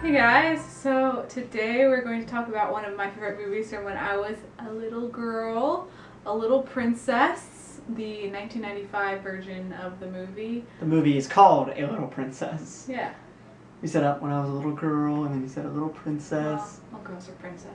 Hey guys, so today we're going to talk about one of my favorite movies from when I was a little girl, A Little Princess, the 1995 version of the movie. The movie is called A Little Princess. Yeah. You said when I was a little girl, and then you said A Little Princess. Well, all girls are princesses.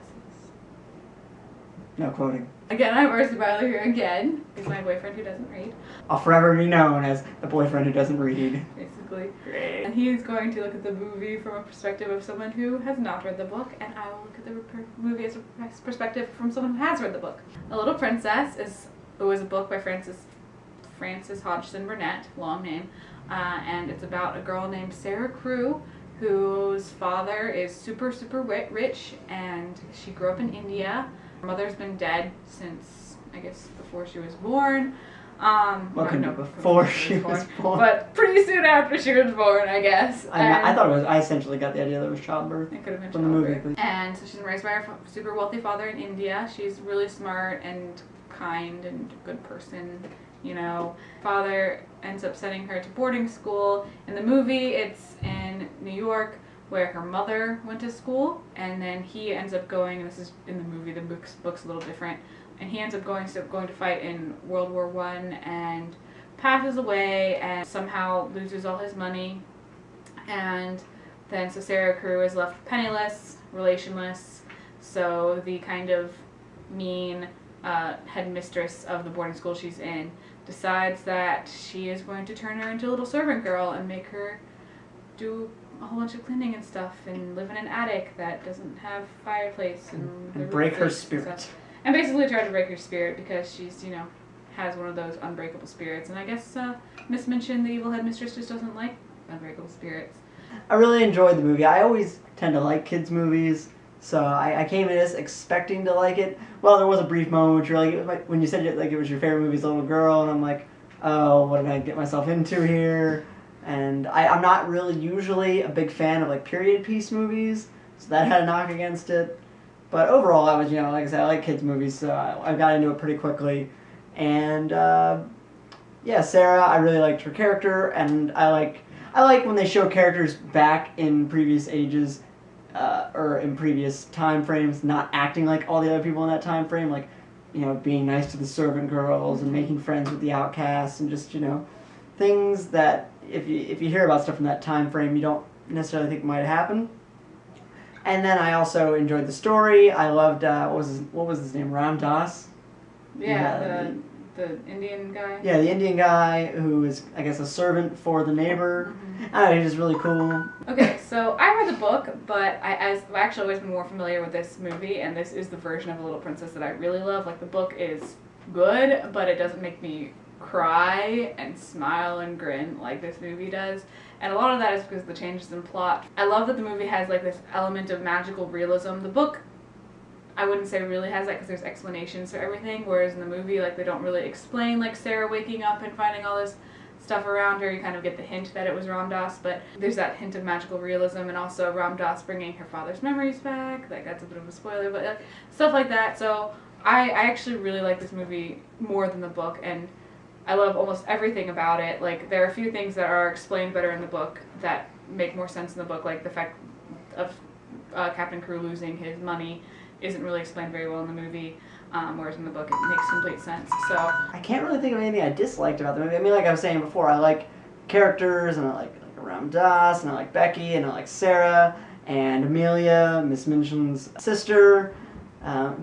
No quoting. Again, I'm Arcy here again. He's my boyfriend who doesn't read. I'll forever be known as the boyfriend who doesn't read. Basically. Great. And he's going to look at the movie from a perspective of someone who has not read the book, and I will look at the movie as a perspective from someone who has read the book. A Little Princess was a book by Frances Hodgson Burnett, long name, and it's about a girl named Sarah Crewe, whose father is super rich, and she grew up in India. Her mother's been dead since, I guess, before she was born. Before she was born. But pretty soon after she was born, I guess. I thought it was. I essentially got the idea that it was childbirth. It could have been from childbirth. The movie. And so she's raised by her super wealthy father in India. She's really smart and kind and a good person, you know. Father ends up sending her to boarding school. In the movie, it's in New York, where her mother went to school, and then he ends up going, and this is in the movie, the book's a little different, and he ends up going to fight in World War I and passes away and somehow loses all his money, and then so Sarah Crewe is left penniless, relationless, so the kind of mean headmistress of the boarding school she's in decides that she is going to turn her into a little servant girl and make her do a whole bunch of cleaning and stuff and live in an attic that doesn't have fireplace and break her spirit. And basically try to break her spirit because she's, has one of those unbreakable spirits. And I guess Miss Minchin, the evil headmistress, just doesn't like unbreakable spirits. I really enjoyed the movie. I always tend to like kids' movies, so I came in this expecting to like it. Well, there was a brief moment where you're like, when you said it like it was your favorite movie as a little girl, and I'm like, oh, what did I get myself into here? And I'm not really usually a big fan of like period piece movies, so that had a knock against it. But overall, I was, like I said, I like kids movies, so I got into it pretty quickly. And yeah, Sarah, I really liked her character, and I like when they show characters back in previous ages or in previous time frames, not acting like all the other people in that time frame, like being nice to the servant girls and making friends with the outcasts and just things that if you hear about stuff from that time frame, you don't necessarily think might happen. And then I also enjoyed the story. I loved what was his name? Ram Dass. Yeah, the Indian guy. Yeah, the Indian guy who is, I guess, a servant for the neighbor. Mm-hmm. I don't know, he's just really cool. Okay, so I read the book, but I've actually always been more familiar with this movie, and this is the version of A Little Princess that I really love. Like, the book is good, but it doesn't make me cry and smile and grin like this movie does, and a lot of that is because of the changes in plot. I love that the movie has like this element of magical realism. The book, I wouldn't say really has that because there's explanations for everything, whereas in the movie, like, they don't really explain like Sarah waking up and finding all this stuff around her. You kind of get the hint that it was Ram Dass, but there's that hint of magical realism, and also Ram Dass bringing her father's memories back. Like, that's a bit of a spoiler, but like, stuff like that. So I actually really like this movie more than the book, and I love almost everything about it. Like, there are a few things that are explained better in the book that make more sense in the book, like the fact of Captain Crewe losing his money isn't really explained very well in the movie, whereas in the book it makes complete sense. So I can't really think of anything I disliked about the movie. I mean, like I was saying before, I like characters, and I like Ram Dass, and I like Becky, and I like Sarah, and Amelia, Miss Minchin's sister.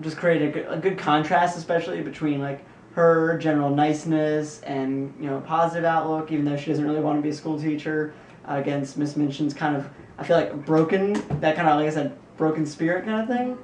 Just created a good contrast, especially between like her general niceness and positive outlook, even though she doesn't really want to be a school teacher, against Miss Minchin's kind of, I feel like, broken, that kind of, like I said, broken spirit kind of thing.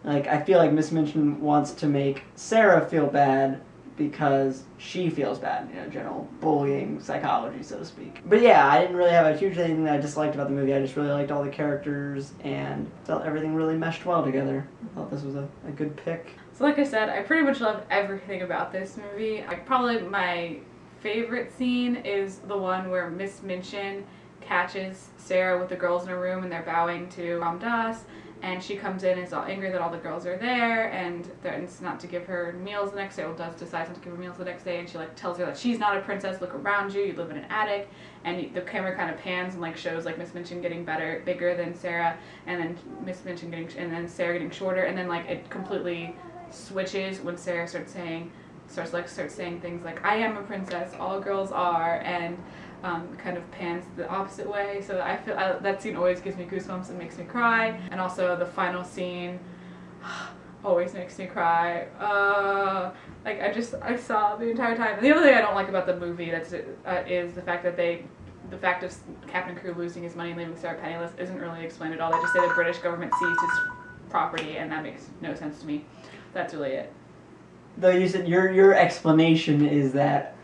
Like, I feel like Miss Minchin wants to make Sarah feel bad because she feels bad, general bullying psychology, so to speak. But yeah, I didn't really have a huge thing that I disliked about the movie. I just really liked all the characters and felt everything really meshed well together. I thought this was a good pick. So like I said, I pretty much loved everything about this movie. Probably my favorite scene is the one where Miss Minchin catches Sarah with the girls in a room and they're bowing to Ram Dass, and she comes in and is all angry that all the girls are there and threatens not to give her meals the next day. Well, decides not to give her meals the next day, and she like tells her that she's not a princess. Look around you. You live in an attic, and the camera kind of pans and like shows like Miss Minchin getting bigger than Sarah, and then Miss Minchin and then Sarah getting shorter, and then like it completely switches when Sarah starts saying things like "I am a princess, all girls are," and kind of pans the opposite way. So I feel that scene always gives me goosebumps and makes me cry. And also the final scene always makes me cry. Like I saw the entire time. The other thing I don't like about the movie is the fact that the fact of Captain Crew losing his money and leaving Sarah penniless isn't really explained at all. They just say the British government seized his property, and that makes no sense to me. That's really it. Though you said your explanation is that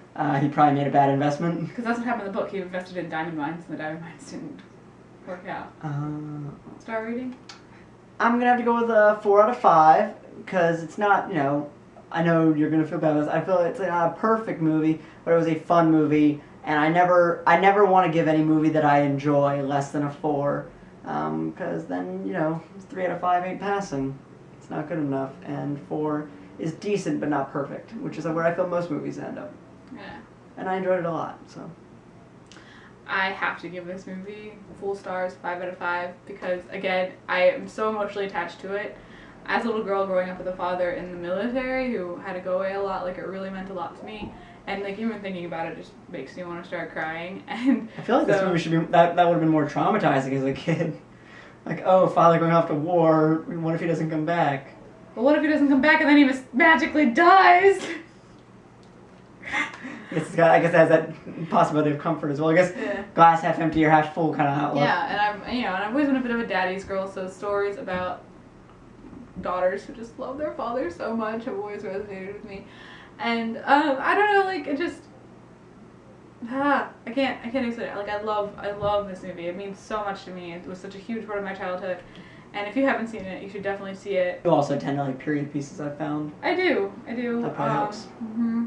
he probably made a bad investment. Because that's what happened in the book. He invested in diamond mines, and the diamond mines didn't work out. Star rating? I'm gonna have to go with a 4 out of 5 because it's not, you know, I know you're gonna feel bad about this. I feel it's not a perfect movie, but it was a fun movie, and I never want to give any movie that I enjoy less than a 4, because then, you know, 3 out of 5 ain't passing. It's not good enough, and 4 is decent but not perfect, which is where I feel most movies end up. Yeah. And I enjoyed it a lot, so. I have to give this movie full stars, 5 out of 5, because again, I am so emotionally attached to it. As a little girl growing up with a father in the military who had to go away a lot, like it really meant a lot to me. And like even thinking about it just makes me want to start crying. And I feel like this movie should be that would have been more traumatizing as a kid. Like, oh, father going off to war. What if he doesn't come back? Well, what if he doesn't come back and then he magically dies? I guess it has that possibility of comfort as well. I guess glass half empty or half full kind of outlook. Yeah, and I've always been a bit of a daddy's girl, so stories about daughters who just love their father so much have always resonated with me. And I don't know, like it just I can't explain it. Like I love this movie. It means so much to me. It was such a huge part of my childhood. And if you haven't seen it, you should definitely see it. You also tend to like period pieces, I've found. I do. That probably helps. Mm-hmm.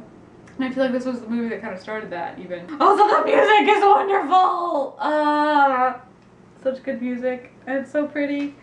And I feel like this was the movie that kind of started that, even. Also, the music is wonderful! Such good music. And it's so pretty.